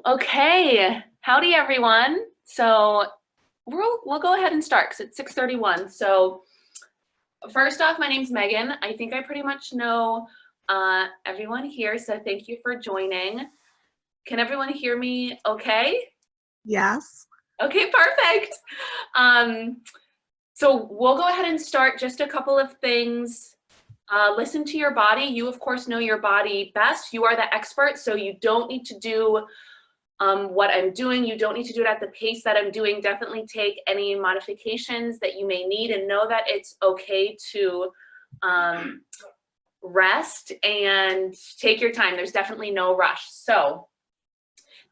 Okay, howdy everyone. So we'll go ahead and start because it's 6:31. So first off, my name's Megan. I think I pretty much know everyone here, so thank you for joining. Can everyone hear me okay? Yes. Okay, perfect. So we'll go ahead and start. Just a couple of things. Listen to your body. You, of course, know your body best. You are the expert, so you don't need to do what I'm doing. You don't need to do it at the pace that I'm doing. Definitely take any modifications that you may need and know that it's okay to rest and take your time. There's definitely no rush. So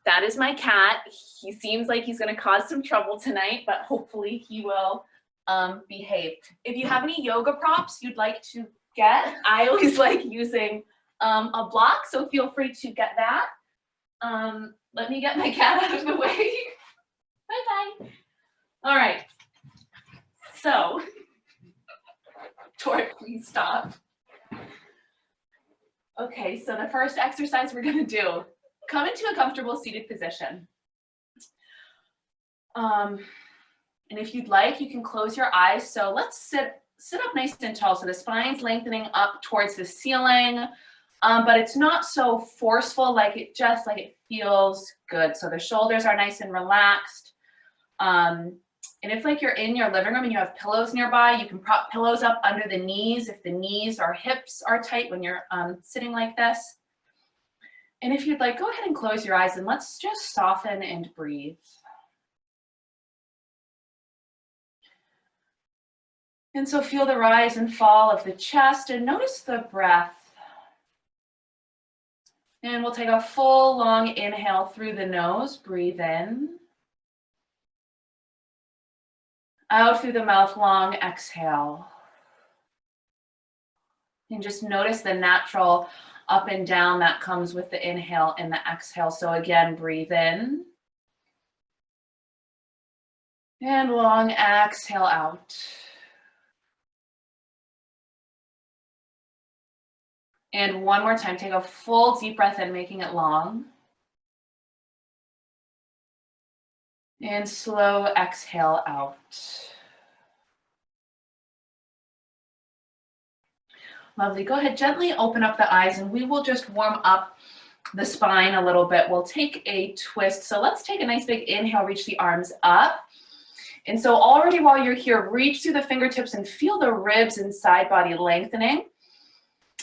that is my cat. He seems like he's going to cause some trouble tonight, but hopefully he will behave. If you have any yoga props you'd like to get, I always like using a block, so feel free to get that. Let me get my cat out of the way. Bye-bye. All right. So, Tori, please stop. Okay, so the first exercise we're going to do, come into a comfortable seated position. And if you'd like, you can close your eyes. So let's sit up nice and tall. So the spine's lengthening up towards the ceiling. But it's not so forceful, like it feels good. So the shoulders are nice and relaxed. And if like you're in your living room and you have pillows nearby, you can prop pillows up under the knees if the knees or hips are tight when you're sitting like this. And if you'd like, go ahead and close your eyes and let's just soften and breathe. And so feel the rise and fall of the chest and notice the breath. And we'll take a full long inhale through the nose, breathe in. Out through the mouth, long exhale. And just notice the natural up and down that comes with the inhale and the exhale. So again, breathe in. And long exhale out. And one more time, take a full deep breath in, making it long. And slow exhale out. Lovely. Go ahead, gently open up the eyes and we will just warm up the spine a little bit. We'll take a twist. So let's take a nice big inhale, reach the arms up. And so already while you're here, reach through the fingertips and feel the ribs and side body lengthening.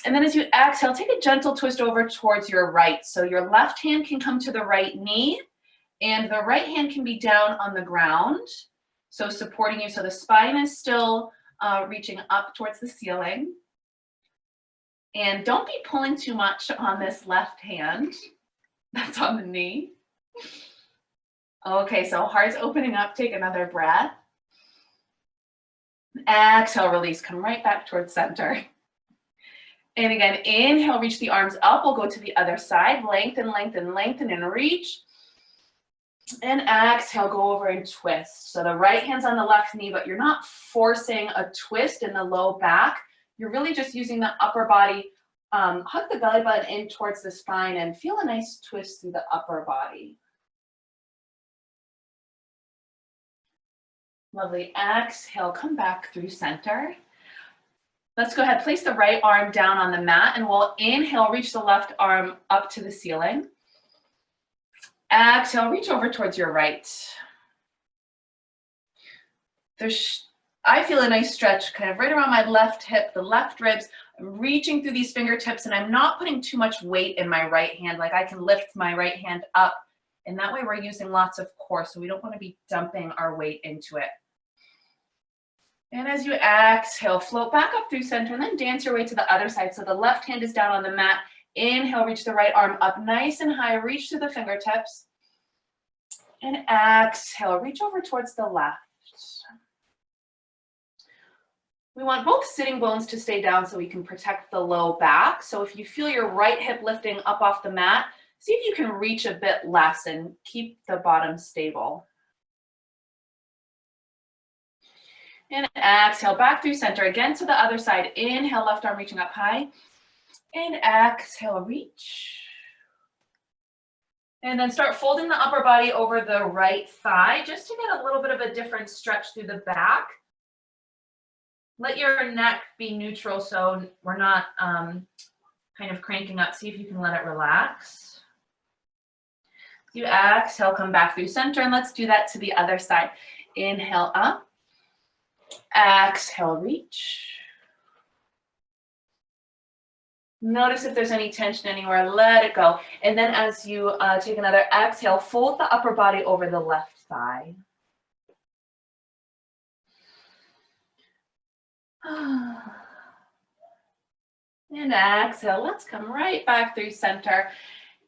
And then as you exhale, take a gentle twist over towards your right. So your left hand can come to the right knee and the right hand can be down on the ground. So supporting you. So the spine is still reaching up towards the ceiling. And don't be pulling too much on this left hand. That's on the knee. Okay, so heart's opening up. Take another breath. Exhale, release. Come right back towards center. And again, inhale, reach the arms up. We'll go to the other side. Lengthen, lengthen, lengthen, and reach. And exhale, go over and twist. So the right hand's on the left knee, but you're not forcing a twist in the low back. You're really just using the upper body. Hug the belly button in towards the spine and feel a nice twist through the upper body. Lovely. Exhale, come back through center. Let's go ahead, place the right arm down on the mat and we'll inhale, reach the left arm up to the ceiling. Exhale, reach over towards your right. I feel a nice stretch kind of right around my left hip, the left ribs. I'm reaching through these fingertips and I'm not putting too much weight in my right hand. Like I can lift my right hand up and that way we're using lots of core. So we don't want to be dumping our weight into it. And as you exhale, float back up through center and then dance your way to the other side. So the left hand is down on the mat. Inhale, reach the right arm up nice and high. Reach through the fingertips. And exhale, reach over towards the left. We want both sitting bones to stay down so we can protect the low back. So if you feel your right hip lifting up off the mat, see if you can reach a bit less and keep the bottom stable. And exhale, back through center. Again to the other side. Inhale, left arm reaching up high. And exhale, reach. And then start folding the upper body over the right thigh just to get a little bit of a different stretch through the back. Let your neck be neutral so we're not kind of cranking up. See if you can let it relax. You exhale, come back through center, and let's do that to the other side. Inhale up, exhale, reach. Notice if there's any tension anywhere, let it go. And then as you take another exhale, fold the upper body over the left thigh. And exhale, let's come right back through center.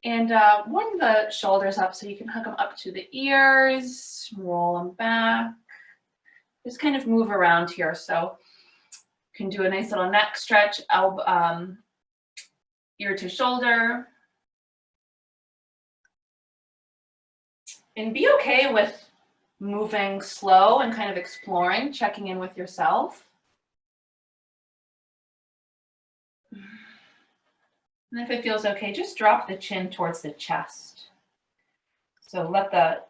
And warm the shoulders up so you can hug them up to the ears, roll them back. Just kind of move around here. So you can do a nice little neck stretch, elbow, ear to shoulder. And be okay with moving slow and kind of exploring, checking in with yourself. And if it feels okay, just drop the chin towards the chest. So let the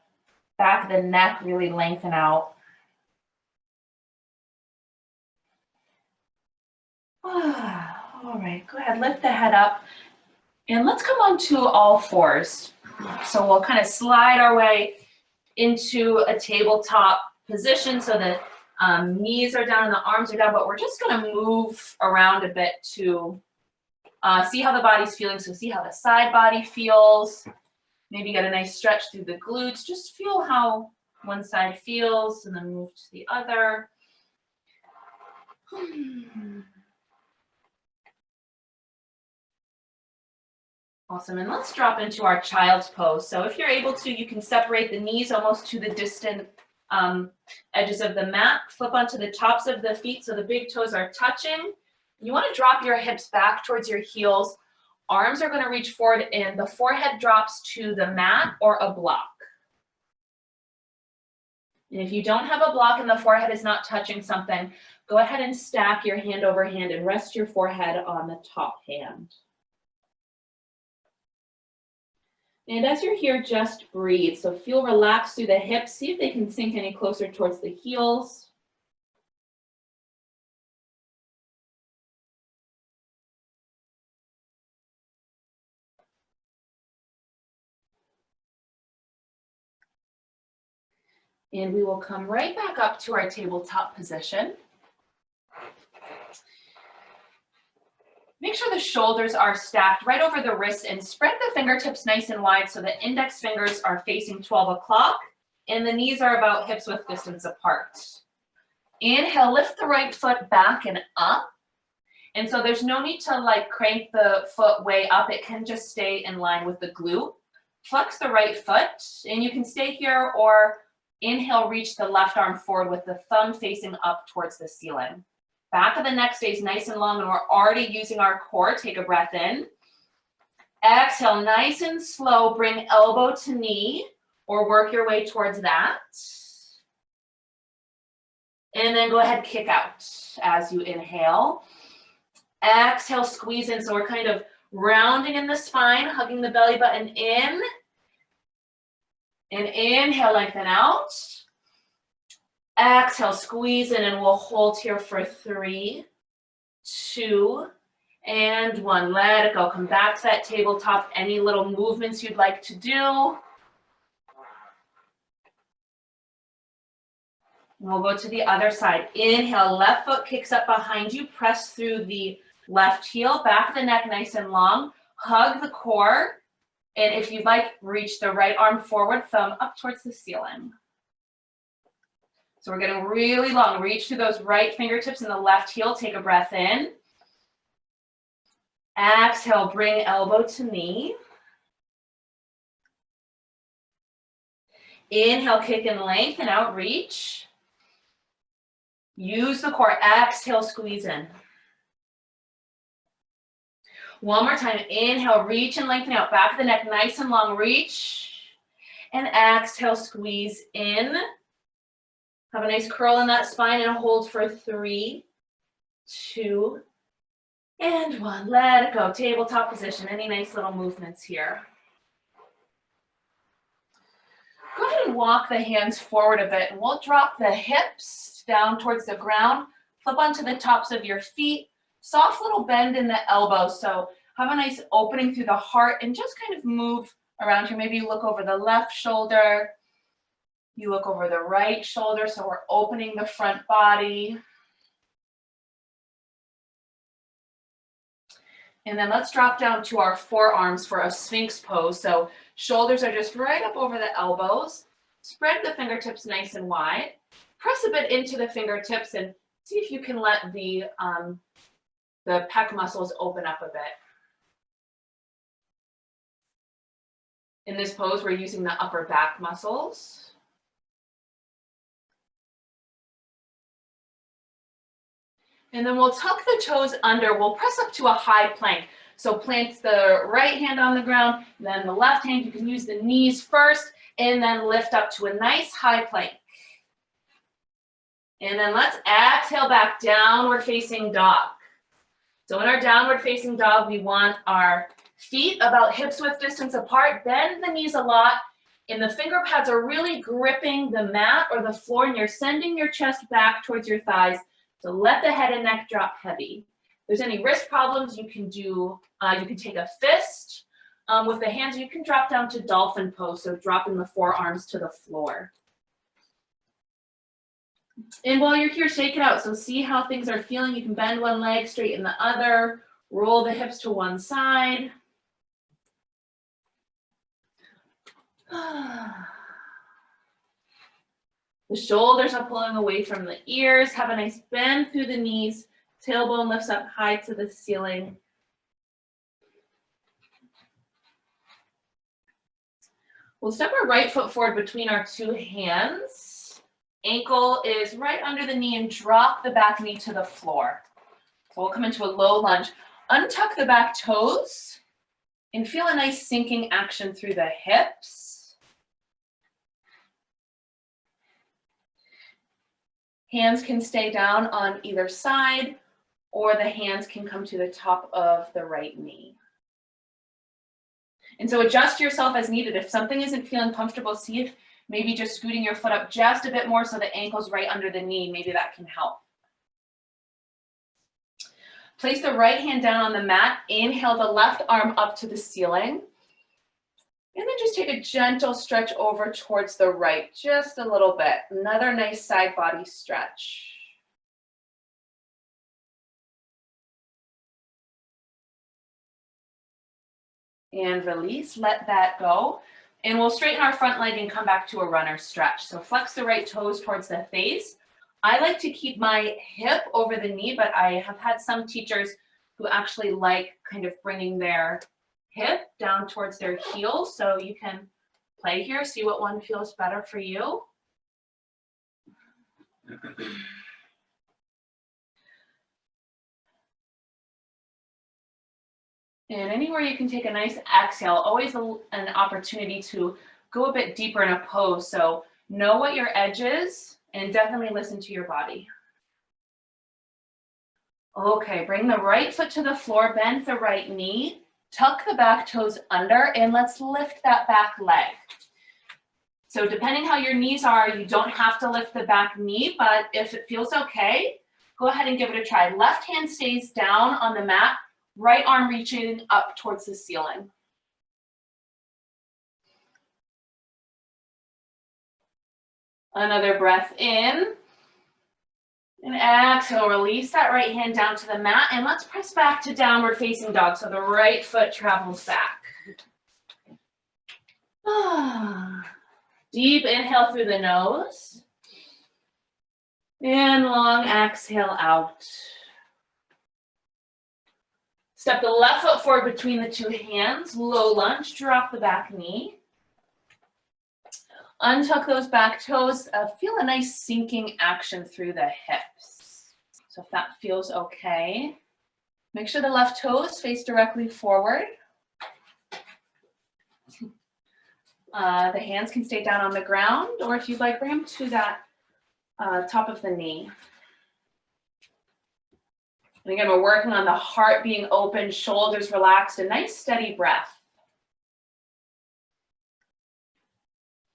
back of the neck really lengthen out. All right, go ahead, lift the head up. And let's come onto all fours. So we'll kind of slide our way into a tabletop position so the knees are down and the arms are down, but we're just gonna move around a bit to see how the body's feeling. So see how the side body feels. Maybe get a nice stretch through the glutes. Just feel how one side feels and then move to the other. Awesome, and let's drop into our child's pose. So if you're able to, you can separate the knees almost to the distant edges of the mat. Flip onto the tops of the feet so the big toes are touching. You want to drop your hips back towards your heels. Arms are going to reach forward and the forehead drops to the mat or a block. And if you don't have a block and the forehead is not touching something, go ahead and stack your hand over hand and rest your forehead on the top hand. And as you're here, just breathe. So feel relaxed through the hips. See if they can sink any closer towards the heels. And we will come right back up to our tabletop position. Make sure the shoulders are stacked right over the wrists and spread the fingertips nice and wide so the index fingers are facing 12 o'clock and the knees are about hips width distance apart. Inhale, lift the right foot back and up. And so there's no need to like crank the foot way up. It can just stay in line with the glute. Flex the right foot and you can stay here or inhale, reach the left arm forward with the thumb facing up towards the ceiling. Back of the neck stays nice and long and we're already using our core. Take a breath in. Exhale, nice and slow, bring elbow to knee or work your way towards that. And then go ahead, kick out as you inhale. Exhale, squeeze in. So we're kind of rounding in the spine, hugging the belly button in. And inhale, lengthen out. Exhale, squeeze in, and we'll hold here for 3, 2, and 1. Let it go. Come back to that tabletop. Any little movements you'd like to do. We'll go to the other side. Inhale, left foot kicks up behind you. Press through the left heel. Back of the neck nice and long. Hug the core. And if you'd like, reach the right arm forward, thumb up towards the ceiling. So we're getting really long. Reach through those right fingertips and the left heel. Take a breath in. Exhale, bring elbow to knee. Inhale, kick and lengthen out, reach. Use the core. Exhale, squeeze in. One more time. Inhale, reach and lengthen out. Back of the neck, nice and long. Reach. And exhale, squeeze in. Have a nice curl in that spine and hold for 3, 2, and 1. Let it go. Tabletop position. Any nice little movements here? walk the hands forward a bit, and we'll drop the hips down towards the ground, flip onto the tops of your feet, soft little bend in the elbows. So have a nice opening through the heart and just kind of move around here. Maybe you look over the left shoulder, you look over the right shoulder, so we're opening the front body. And then let's drop down to our forearms for a Sphinx pose. So shoulders are just right up over the elbows. Spread the fingertips nice and wide. Press a bit into the fingertips and see if you can let the pec muscles open up a bit. In this pose, we're using the upper back muscles. And then we'll tuck the toes under. We'll press up to a high plank. So plant the right hand on the ground, then the left hand. You can use the knees first, and then lift up to a nice high plank. And then let's exhale back, downward facing dog. So in our downward facing dog, we want our feet about hips width distance apart, bend the knees a lot, and the finger pads are really gripping the mat or the floor, and you're sending your chest back towards your thighs. So let the head and neck drop heavy. If there's any wrist problems, you can do, you can take a fist. With the hands, you can drop down to dolphin pose, so dropping the forearms to the floor. And while you're here, shake it out. So see how things are feeling. You can bend one leg, straighten the other, roll the hips to one side. The shoulders are pulling away from the ears. Have a nice bend through the knees. Tailbone lifts up high to the ceiling. We'll step our right foot forward between our two hands. Ankle is right under the knee and drop the back knee to the floor. So we'll come into a low lunge. Untuck the back toes and feel a nice sinking action through the hips. Hands can stay down on either side, or the hands can come to the top of the right knee. And so adjust yourself as needed. If something isn't feeling comfortable, see if maybe just scooting your foot up just a bit more so the ankle's right under the knee, maybe that can help. Place the right hand down on the mat. Inhale the left arm up to the ceiling. And then just take a gentle stretch over towards the right, just a little bit. Another nice side body stretch. And release, let that go. And we'll straighten our front leg and come back to a runner stretch. So flex the right toes towards the face. I like to keep my hip over the knee, but I have had some teachers who actually like kind of bringing their hip down towards their heel. So you can play here, see what one feels better for you. And anywhere you can take a nice exhale, always an opportunity to go a bit deeper in a pose. So know what your edge is and definitely listen to your body. Okay, bring the right foot to the floor, bend the right knee, tuck the back toes under, and let's lift that back leg. So depending how your knees are, you don't have to lift the back knee, but if it feels okay, go ahead and give it a try. Left hand stays down on the mat, right arm reaching up towards the ceiling. Another breath in. And exhale, release that right hand down to the mat, and let's press back to downward facing dog. So the right foot travels back. Deep inhale through the nose. And long exhale out. Step the left foot forward between the two hands, low lunge, drop the back knee. Untuck those back toes, feel a nice sinking action through the hips. So if that feels okay, make sure the left toes face directly forward. The hands can stay down on the ground, or if you'd like, bring them to that top of the knee. And again, we're working on the heart being open, shoulders relaxed, a nice steady breath.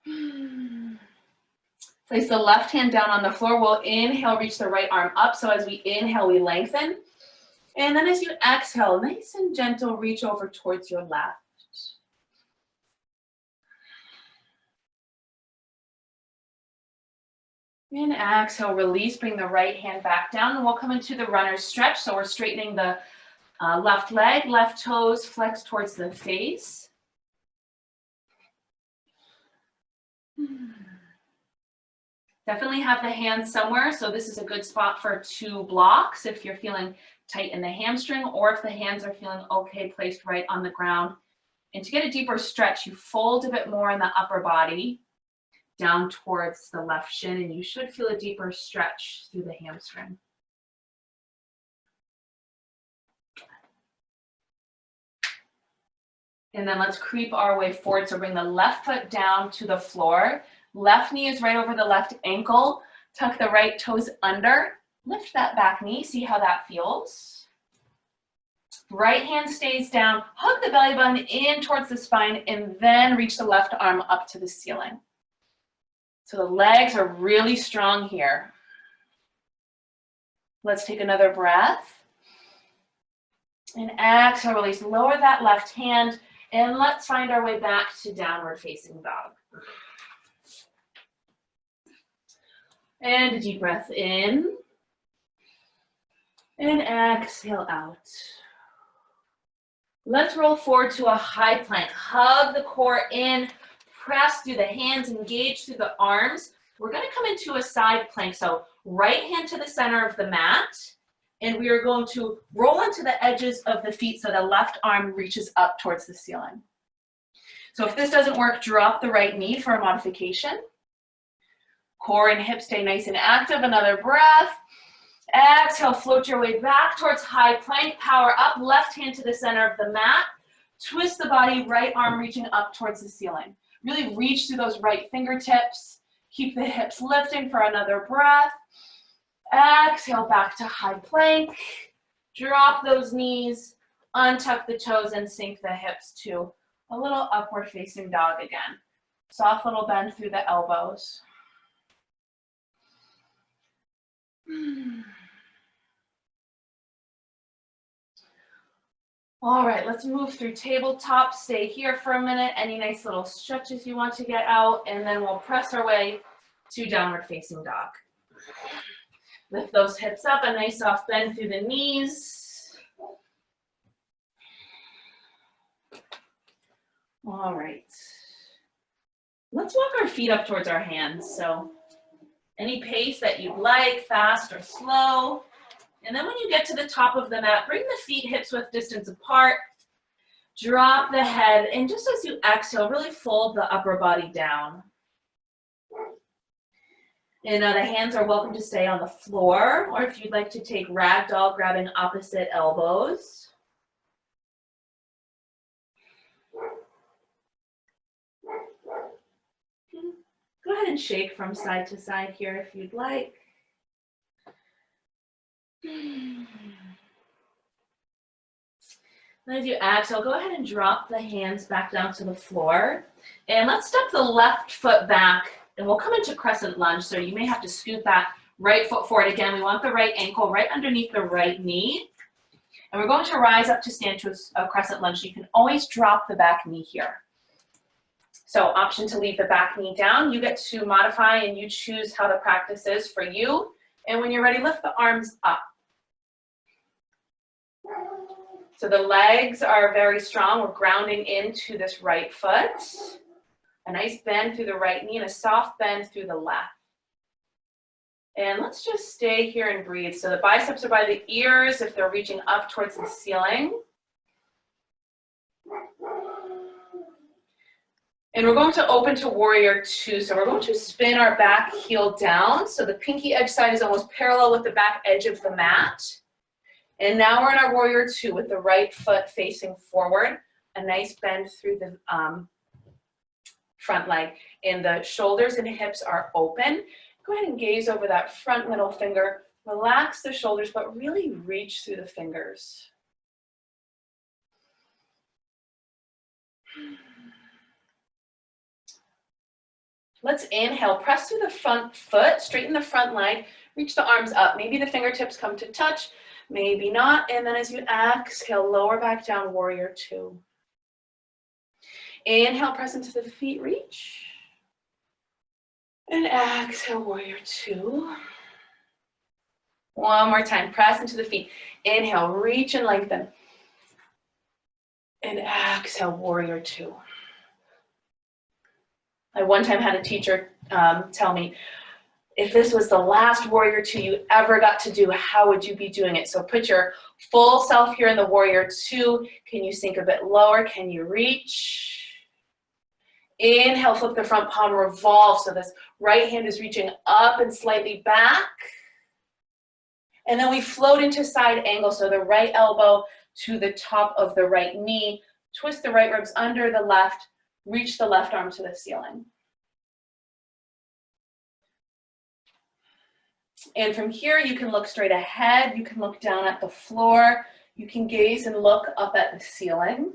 And Place the left hand down on the floor. We'll inhale, reach the right arm up. So as we inhale, we lengthen. And then as you exhale, nice and gentle, reach over towards your left. And exhale, release, bring the right hand back down, and we'll come into the runner's stretch. So we're straightening the left leg, left toes flex towards the face. Definitely have the hands somewhere. So this is a good spot for 2 blocks if you're feeling tight in the hamstring, or if the hands are feeling okay, placed right on the ground. And to get a deeper stretch, you fold a bit more in the upper body, down towards the left shin, and you should feel a deeper stretch through the hamstring. And then let's creep our way forward. So bring the left foot down to the floor. Left knee is right over the left ankle. Tuck the right toes under. Lift that back knee. See how that feels. Right hand stays down. Hug the belly button in towards the spine, and then reach the left arm up to the ceiling. So the legs are really strong here. Let's take another breath. And exhale, release. Lower that left hand, and let's find our way back to downward facing dog. And a deep breath in. And exhale out. Let's roll forward to a high plank. Hug the core in. Press through the hands, engage through the arms. We're going to come into a side plank. So right hand to the center of the mat, and we are going to roll into the edges of the feet so the left arm reaches up towards the ceiling. So if this doesn't work, drop the right knee for a modification. Core and hips stay nice and active. Another breath. Exhale, float your way back towards high plank. Power up, left hand to the center of the mat. Twist the body, right arm reaching up towards the ceiling. Really reach through those right fingertips. Keep the hips lifting for another breath. Exhale, back to high plank. Drop those knees, untuck the toes, and sink the hips to a little upward facing dog again. Soft little bend through the elbows. All right, let's move through tabletop. Stay here for a minute. Any nice little stretches you want to get out, and then we'll press our way to downward facing dog. Lift those hips up, a nice soft bend through the knees. All right. Let's walk our feet up towards our hands. So any pace that you'd like, fast or slow. And then when you get to the top of the mat, bring the feet hips width distance apart. Drop the head, and just as you exhale, really fold the upper body down. And the hands are welcome to stay on the floor, or if you'd like to take ragdoll, grabbing opposite elbows. Go ahead and shake from side to side here if you'd like. As you exhale, go ahead and drop the hands back down to the floor. And let's step the left foot back, and we'll come into crescent lunge. So you may have to scoot that right foot forward. Again, we want the right ankle right underneath the right knee. And we're going to rise up to stand to a crescent lunge. You can always drop the back knee here. So option to leave the back knee down. You get to modify, and you choose how the practice is for you. And when you're ready, lift the arms up. So the legs are very strong. We're grounding into this right foot. A nice bend through the right knee and a soft bend through the left. And let's just stay here and breathe. So the biceps are by the ears if they're reaching up towards the ceiling. And we're going to open to warrior two. So we're going to spin our back heel down. So the pinky edge side is almost parallel with the back edge of the mat. And now we're in our warrior two with the right foot facing forward. A nice bend through the front leg. And the shoulders and hips are open. Go ahead and gaze over that front middle finger. Relax the shoulders, but really reach through the fingers. Let's inhale, press through the front foot, straighten the front leg, reach the arms up. Maybe the fingertips come to touch, maybe not. And then as you exhale, lower back down, warrior two. Inhale, press into the feet, reach. And exhale, warrior two. One more time, press into the feet. Inhale, reach and lengthen. And exhale, warrior two. I one time had a teacher tell me, if this was the last warrior two you ever got to do, how would you be doing it? So put your full self here in the warrior two. Can you sink a bit lower? Can you reach? Inhale, flip the front palm, revolve. So this right hand is reaching up and slightly back. And then we float into side angle. So the right elbow to the top of the right knee. Twist the right ribs under the left. Reach the left arm to the ceiling. And from here, you can look straight ahead. You can look down at the floor. You can gaze and look up at the ceiling.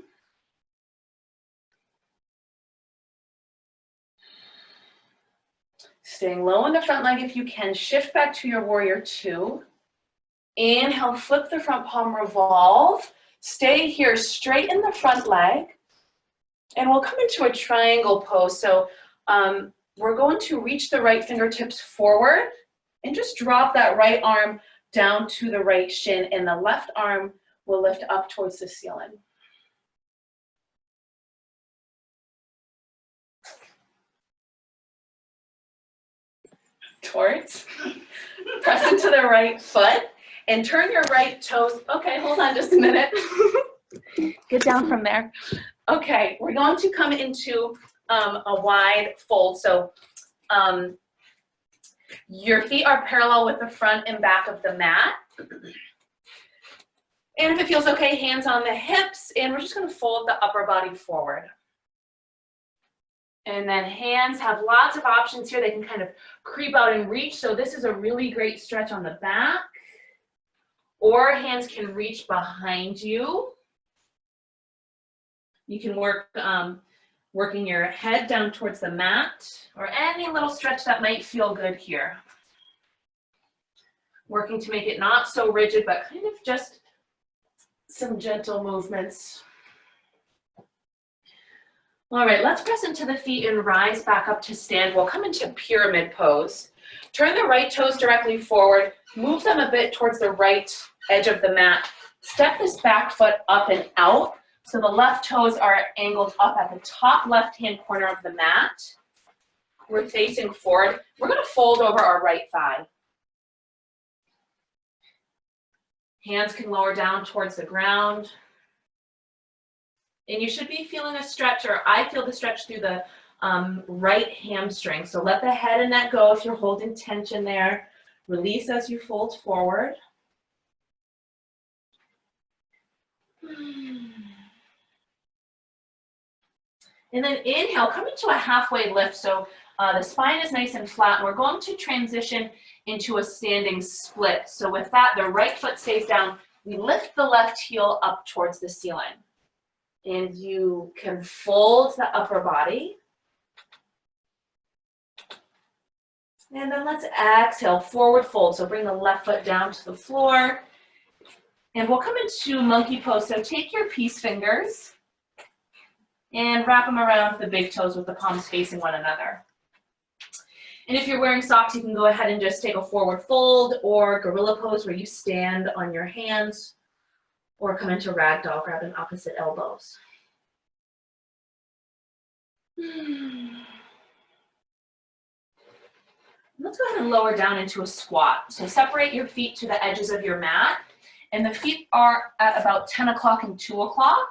Staying low in the front leg if you can. Shift back to your warrior two. Inhale, flip the front palm, revolve. Stay here, straighten the front leg. And we'll come into a triangle pose. So we're going to reach the right fingertips forward and just drop that right arm down to the right shin, and the left arm will lift up towards the ceiling. Towards. Press into the right foot and turn your right toes. Okay, hold on just a minute. Get down from there. Okay, we're going to come into a wide fold. So your feet are parallel with the front and back of the mat. And if it feels okay, hands on the hips, and we're just going to fold the upper body forward. And then hands have lots of options here. They can kind of creep out and reach. So this is a really great stretch on the back. Or hands can reach behind you. You can work working your head down towards the mat, or any little stretch that might feel good here. Working to make it not so rigid, but kind of just some gentle movements. All right, let's press into the feet and rise back up to stand. We'll come into pyramid pose. Turn the right toes directly forward, move them a bit towards the right edge of the mat. Step this back foot up and out. So the left toes are angled up at the top left-hand corner of the mat. We're facing forward. We're going to fold over our right thigh. Hands can lower down towards the ground. And you should be feeling a stretch, or I feel the stretch through the right hamstring. So let the head and neck go if you're holding tension there. Release as you fold forward. And then inhale, come into a halfway lift. So the spine is nice and flat. And we're going to transition into a standing split. So with that, the right foot stays down. We lift the left heel up towards the ceiling. And you can fold the upper body. And then let's exhale, forward fold. So bring the left foot down to the floor. And we'll come into monkey pose. So take your peace fingers and wrap them around the big toes with the palms facing one another. And if you're wearing socks, you can go ahead and just take a forward fold, or gorilla pose where you stand on your hands, or come into ragdoll, grabbing opposite elbows. Let's go ahead and lower down into a squat. So separate your feet to the edges of your mat, and the feet are at about 10 o'clock and 2 o'clock.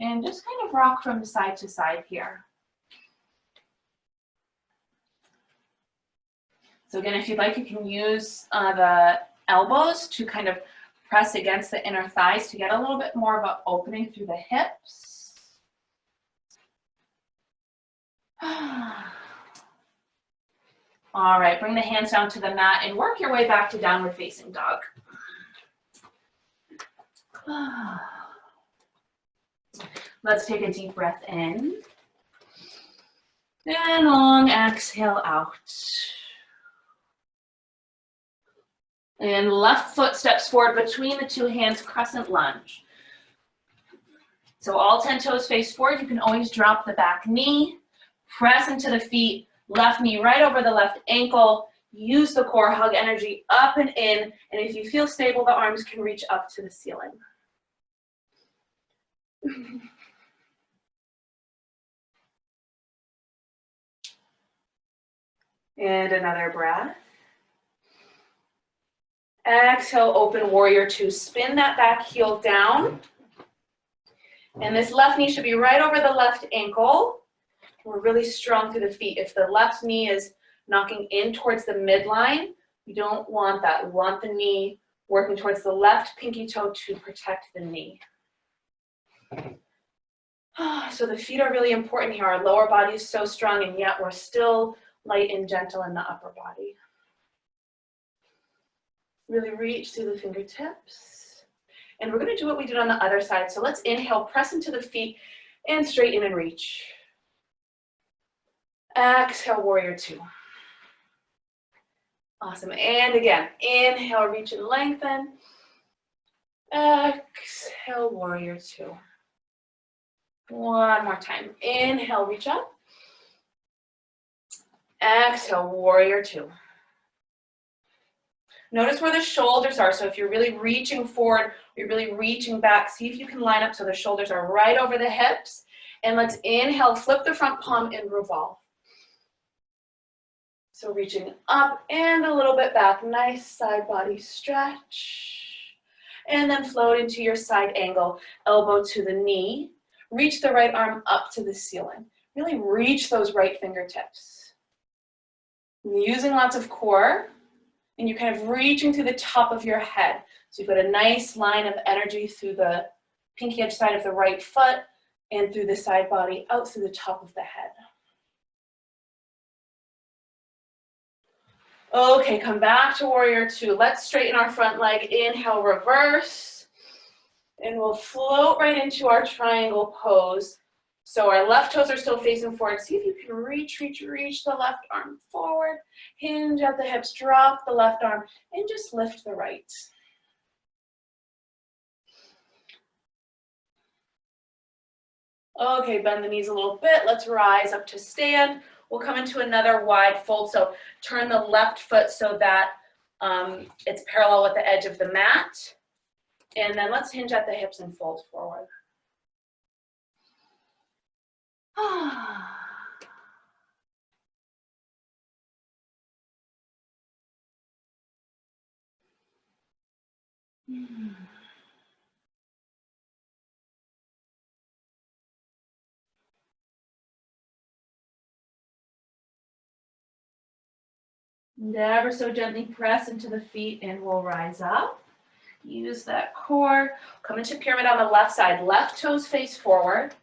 And just kind of rock from side to side here. So again, if you'd like, you can use the elbows to kind of press against the inner thighs to get a little bit more of an opening through the hips. All right, bring the hands down to the mat and work your way back to downward facing dog. Let's take a deep breath in. And long exhale out. And left foot steps forward between the two hands, crescent lunge. So all 10 toes face forward. You can always drop the back knee, press into the feet, left knee right over the left ankle. Use the core, hug energy up and in. And if you feel stable, the arms can reach up to the ceiling. And another breath. Exhale, open warrior two. Spin that back heel down. And this left knee should be right over the left ankle. We're really strong through the feet. If the left knee is knocking in towards the midline, we don't want that. We want the knee working towards the left pinky toe to protect the knee. So the feet are really important here. Our lower body is so strong, and yet we're still light and gentle in the upper body. Really reach through the fingertips. And we're going to do what we did on the other side. So let's inhale, press into the feet, and straighten and reach. Exhale, warrior two. Awesome. And again, inhale, reach and lengthen. Exhale, warrior two. One more time. Inhale, reach up. Exhale, warrior two. Notice where the shoulders are. So if you're really reaching forward, you're really reaching back, see if you can line up so the shoulders are right over the hips. And let's inhale, flip the front palm and revolve. So reaching up and a little bit back. Nice side body stretch. And then float into your side angle, elbow to the knee. Reach the right arm up to the ceiling. Really reach those right fingertips. Using lots of core. And you're kind of reaching through the top of your head. So you've got a nice line of energy through the pinky edge side of the right foot and through the side body out through the top of the head. Okay, come back to warrior two. Let's straighten our front leg. Inhale, reverse. And we'll float right into our triangle pose. So our left toes are still facing forward. See if you can reach the left arm forward. Hinge at the hips, drop the left arm, and just lift the right. Okay, bend the knees a little bit. Let's rise up to stand. We'll come into another wide fold. So turn the left foot so that it's parallel with the edge of the mat. And then let's hinge at the hips and fold forward. And ever so gently press into the feet and we'll rise up. Use that core. Come into pyramid on the left side. Left toes face forward.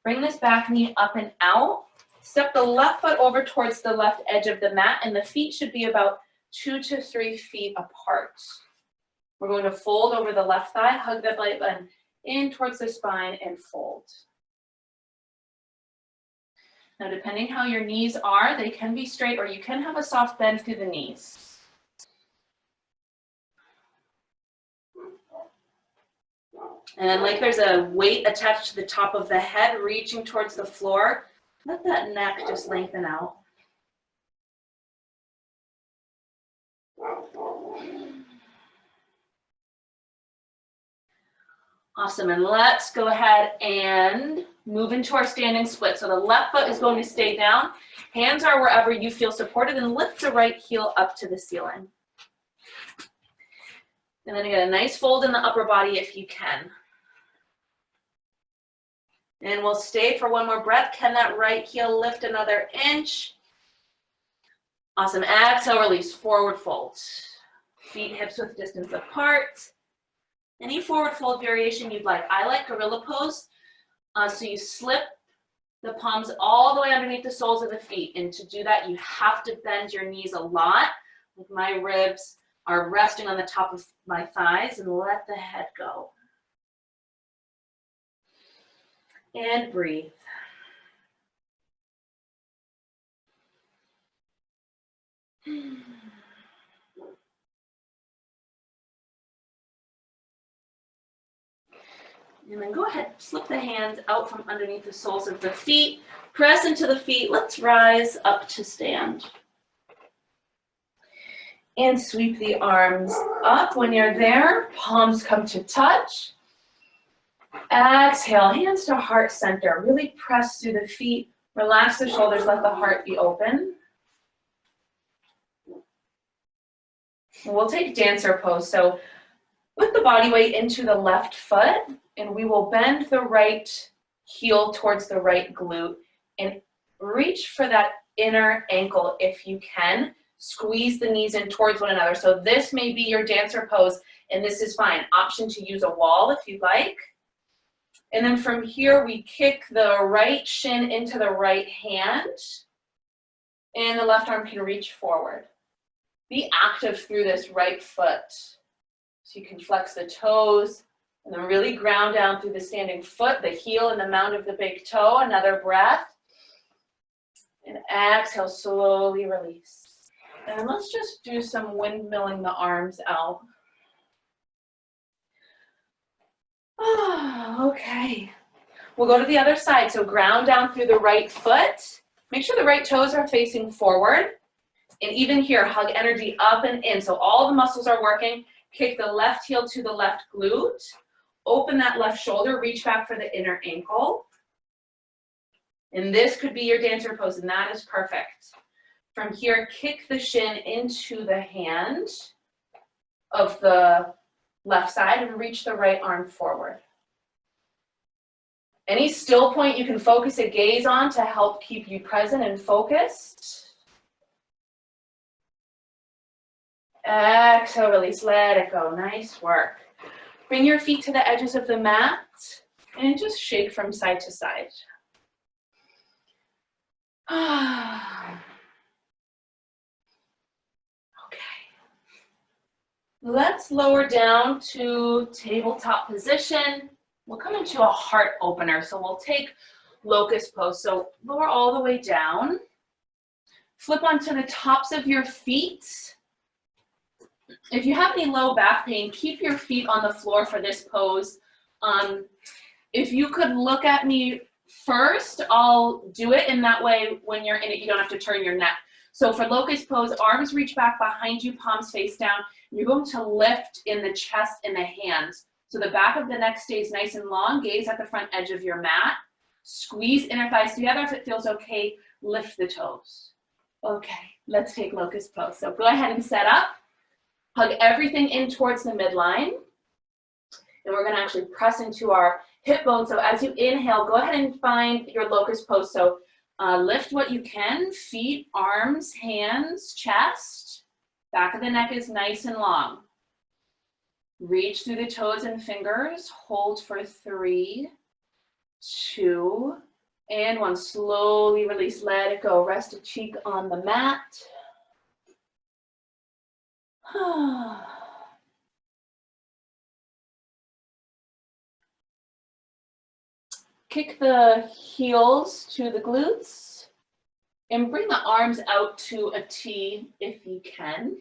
Bring this back knee up and out. Step the left foot over towards the left edge of the mat, and the feet should be about 2 to 3 feet apart. We're going to fold over the left thigh, hug the belly button in towards the spine, and fold. Now, depending how your knees are, they can be straight, or you can have a soft bend through the knees. And then like there's a weight attached to the top of the head, reaching towards the floor. Let that neck just lengthen out. Awesome, and let's go ahead and move into our standing split. So the left foot is going to stay down. Hands are wherever you feel supported, and lift the right heel up to the ceiling. And then get a nice fold in the upper body if you can. And we'll stay for one more breath. Can that right heel lift another inch? Awesome. Exhale, release, forward fold. Feet hips width distance apart. Any forward fold variation you'd like. I like gorilla pose. So you slip the palms all the way underneath the soles of the feet. And to do that, you have to bend your knees a lot. Like my ribs are resting on the top of my thighs, and let the head go. And breathe. And then go ahead, slip the hands out from underneath the soles of the feet. Press into the feet. Let's rise up to stand. And sweep the arms up. When you're there, palms come to touch. Exhale, hands to heart center. Really press through the feet. Relax the shoulders, let the heart be open. And we'll take dancer pose. So put the body weight into the left foot, and we will bend the right heel towards the right glute and reach for that inner ankle if you can. Squeeze the knees in towards one another. So this may be your dancer pose, and this is fine. Option to use a wall if you'd like. And then from here, we kick the right shin into the right hand, and the left arm can reach forward. Be active through this right foot. So you can flex the toes, and then really ground down through the standing foot, the heel and the mound of the big toe. Another breath. And exhale, slowly release. And let's just do some windmilling the arms out. Oh, okay. We'll go to the other side. So ground down through the right foot. Make sure the right toes are facing forward. And even here, hug energy up and in. So all the muscles are working. Kick the left heel to the left glute. Open that left shoulder. Reach back for the inner ankle. And this could be your dancer pose, and that is perfect. From here, kick the shin into the hand of the left side and reach the right arm forward. Any still point you can focus a gaze on to help keep you present and focused. Exhale, release, let it go. Nice work. Bring your feet to the edges of the mat and just shake from side to side. Okay. Let's lower down to tabletop position. We'll come into a heart opener. So we'll take locust pose. So lower all the way down. Flip onto the tops of your feet. If you have any low back pain, keep your feet on the floor for this pose. If you could look at me first, I'll do it, and that way when you're in it, you don't have to turn your neck. So for locust pose, arms reach back behind you, palms face down. You're going to lift in the chest and the hands. So the back of the neck stays nice and long. Gaze at the front edge of your mat. Squeeze inner thighs together. If it feels okay, lift the toes. Okay, let's take locust pose. So go ahead and set up. Hug everything in towards the midline. And we're going to actually press into our hip bone. So as you inhale, go ahead and find your locust pose. So lift what you can, feet, arms, hands, chest. Back of the neck is nice and long. Reach through the toes and fingers. Hold for 3, 2, and 1. Slowly release, let it go. Rest a cheek on the mat. Kick the heels to the glutes and bring the arms out to a T if you can,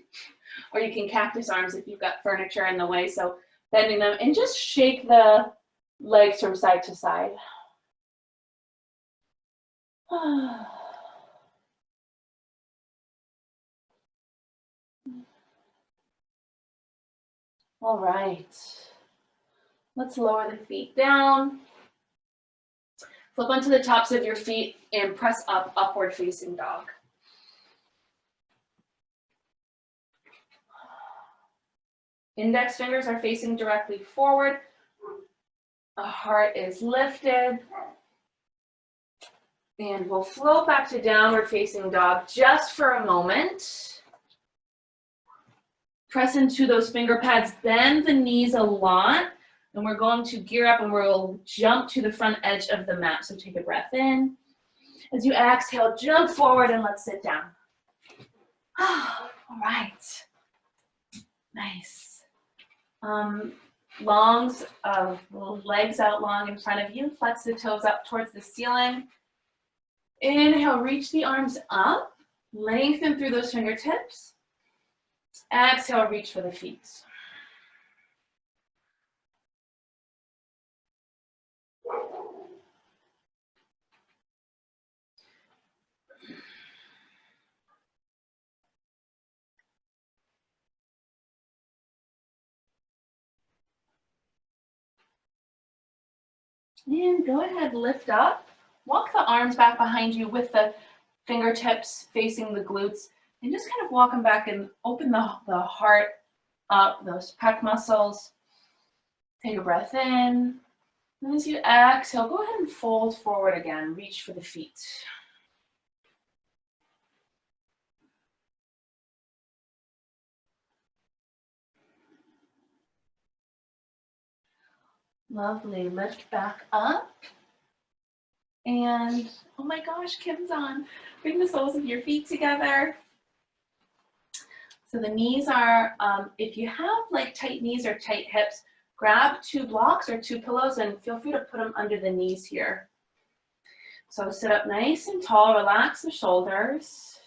or you can cactus arms if you've got furniture in the way. So bending them and just shake the legs from side to side. All right, let's lower the feet down. Flip onto the tops of your feet and press up, upward facing dog. Index fingers are facing directly forward. The heart is lifted. And we'll float back to downward facing dog just for a moment. Press into those finger pads, bend the knees a lot. And we're going to gear up and we'll jump to the front edge of the mat. So take a breath in. As you exhale, jump forward and let's sit down. All right. Nice. Legs out long in front of you. Flex the toes up towards the ceiling. Inhale, reach the arms up. Lengthen through those fingertips. Exhale, reach for the feet. And go ahead, lift up. Walk the arms back behind you with the fingertips facing the glutes, and just kind of walk them back and open the heart up, those pec muscles. Take a breath in. And as you exhale, go ahead and fold forward again. Reach for the feet. Lovely. Lift back up. And, oh my gosh, Kim's on. Bring the soles of your feet together. So the knees are, if you have like tight knees or tight hips, grab 2 blocks or 2 pillows and feel free to put them under the knees here. So sit up nice and tall, relax the shoulders.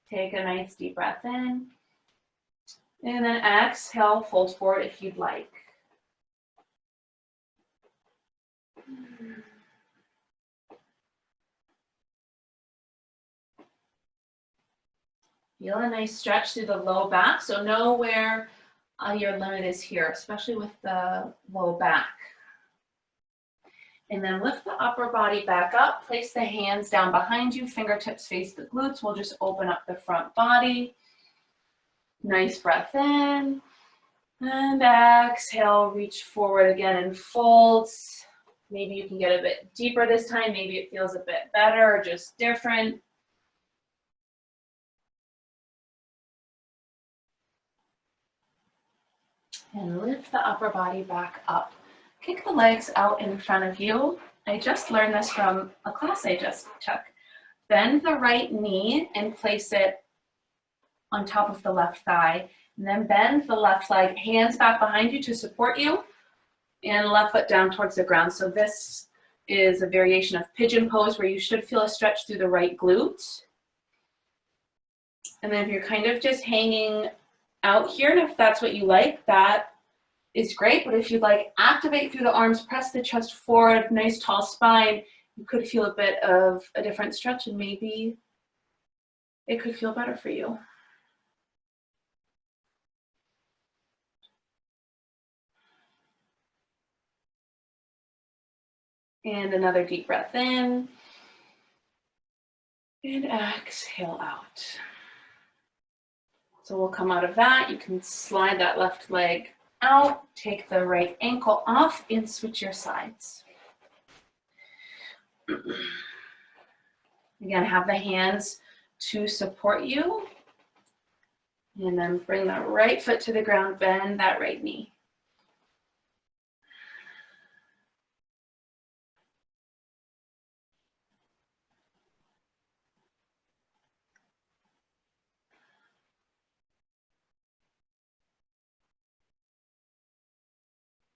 Take a nice deep breath in. And then exhale, fold forward if you'd like. Feel a nice stretch through the low back. So know where your limit is here, especially with the low back. And then lift the upper body back up. Place the hands down behind you. Fingertips face the glutes. We'll just open up the front body. Nice breath in. And exhale, reach forward again and fold. Maybe you can get a bit deeper this time. Maybe it feels a bit better or just different. And lift the upper body back up. Kick the legs out in front of you. I just learned this from a class I just took. Bend the right knee and place it on top of the left thigh. And then bend the left leg, hands back behind you to support you, and left foot down towards the ground. So this is a variation of pigeon pose where you should feel a stretch through the right glute. And then if you're kind of just hanging out here, and if that's what you like, that is great. But if you'd like, activate through the arms, press the chest forward, nice tall spine, you could feel a bit of a different stretch and maybe it could feel better for you. And another deep breath in. And exhale out. So we'll come out of that. You can slide that left leg out, take the right ankle off, and switch your sides. Again, have the hands to support you. And then bring the right foot to the ground, bend that right knee.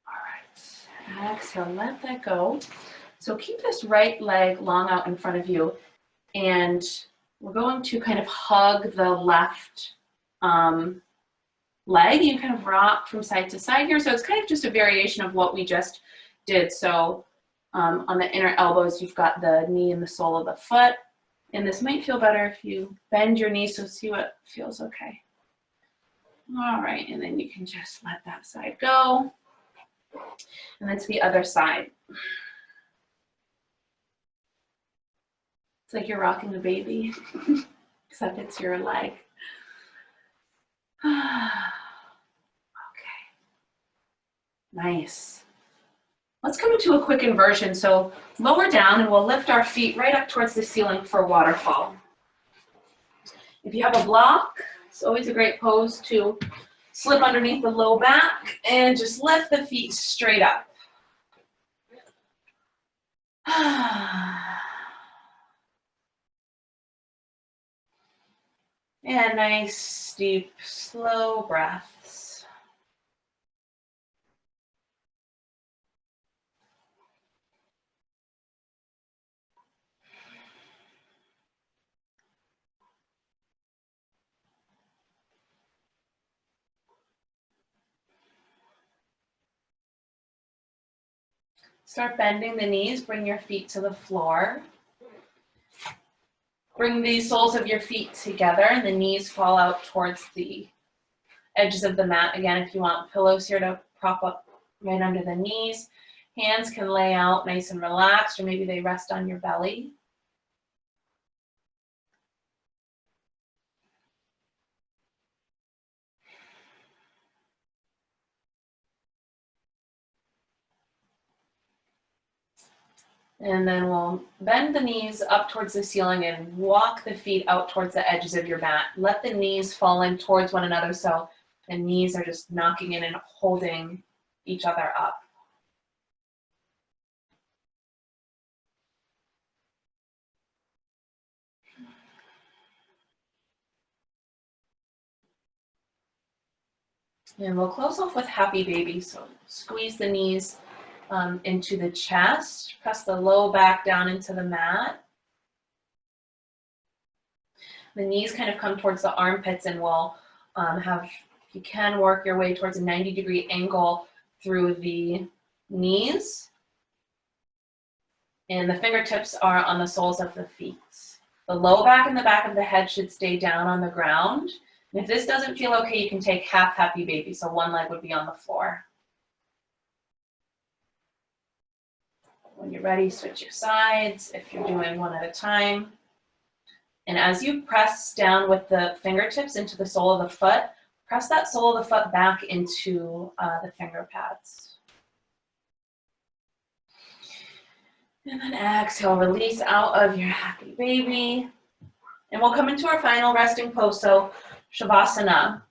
All right, exhale, let that go. So keep this right leg long out in front of you, and we're going to kind of hug the left leg. You kind of rock from side to side here. So it's kind of just a variation of what we just did. So on the inner elbows, you've got the knee and the sole of the foot. And this might feel better if you bend your knees, so see what feels okay. All right, and then you can just let that side go. And then to the other side. It's like you're rocking a baby, except it's your leg. Okay. Nice. Let's come into a quick inversion. So lower down and we'll lift our feet right up towards the ceiling for waterfall. If you have a block, it's always a great pose to slip underneath the low back and just lift the feet straight up. And nice, deep, slow breaths. Start bending the knees, bring your feet to the floor. Bring the soles of your feet together and the knees fall out towards the edges of the mat. Again, if you want pillows here to prop up right under the knees, hands can lay out nice and relaxed, or maybe they rest on your belly. And then we'll bend the knees up towards the ceiling and walk the feet out towards the edges of your mat. Let the knees fall in towards one another so the knees are just knocking in and holding each other up. And we'll close off with happy baby. So squeeze the knees into the chest, press the low back down into the mat. The knees kind of come towards the armpits, and we'll have, if you can, work your way towards a 90-degree angle through the knees. And the fingertips are on the soles of the feet. The low back and the back of the head should stay down on the ground. And if this doesn't feel okay, you can take half happy baby. So one leg would be on the floor. When you're ready, switch your sides if you're doing one at a time. And as you press down with the fingertips into the sole of the foot, press that sole of the foot back into the finger pads. And then exhale, release out of your happy baby. And we'll come into our final resting pose, so Shavasana.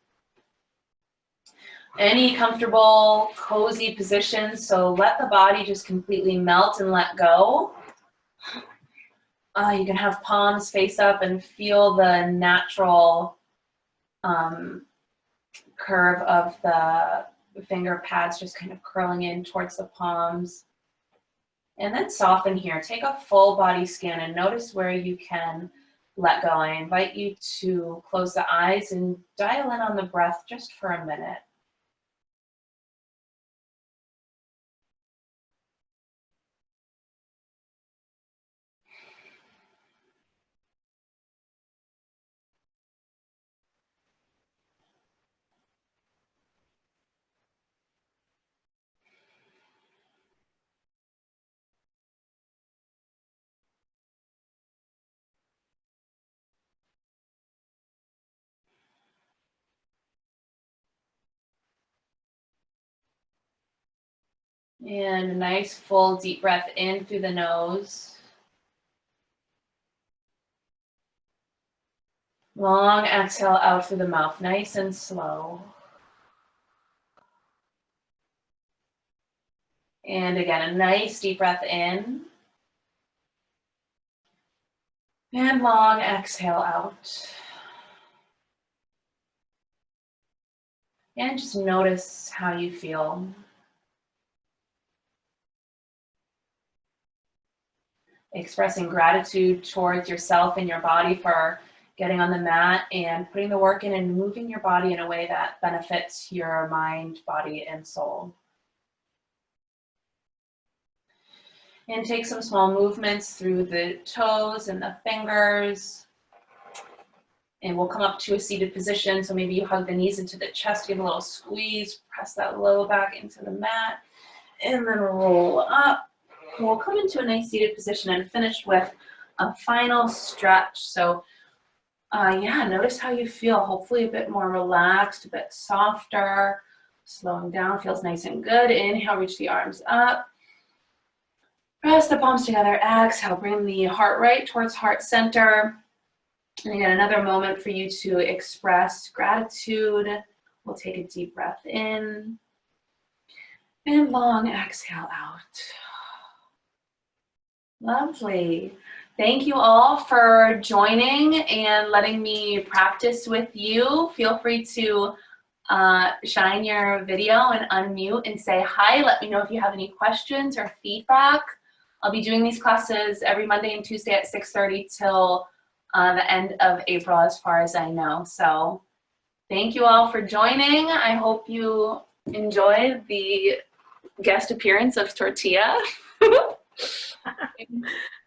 Any comfortable, cozy position, so let the body just completely melt and let go. You can have palms face up and feel the natural curve of the finger pads just kind of curling in towards the palms. And then soften here. Take a full body scan and notice where you can let go. I invite you to close the eyes and dial in on the breath just for a minute. And a nice full deep breath in through the nose. Long exhale out through the mouth, nice and slow. And again, a nice deep breath in. And long exhale out. And just notice how you feel. Expressing gratitude towards yourself and your body for getting on the mat and putting the work in and moving your body in a way that benefits your mind, body, and soul. And take some small movements through the toes and the fingers. And we'll come up to a seated position. So maybe you hug the knees into the chest, give a little squeeze, press that low back into the mat, and then roll up. We'll come into a nice seated position and finish with a final stretch. So notice how you feel. Hopefully a bit more relaxed, a bit softer. Slowing down feels nice and good. Inhale, reach the arms up. Press the palms together. Exhale, bring the heart right towards heart center. And again, another moment for you to express gratitude. We'll take a deep breath in. And long exhale out. Lovely. Thank you all for joining and letting me practice with you. Feel free to shine your video and unmute and say hi. Let me know if you have any questions or feedback. I'll be doing these classes every Monday and Tuesday at 6:30 till the end of April, as far as I know. So thank you all for joining. I hope you enjoyed the guest appearance of Tortilla.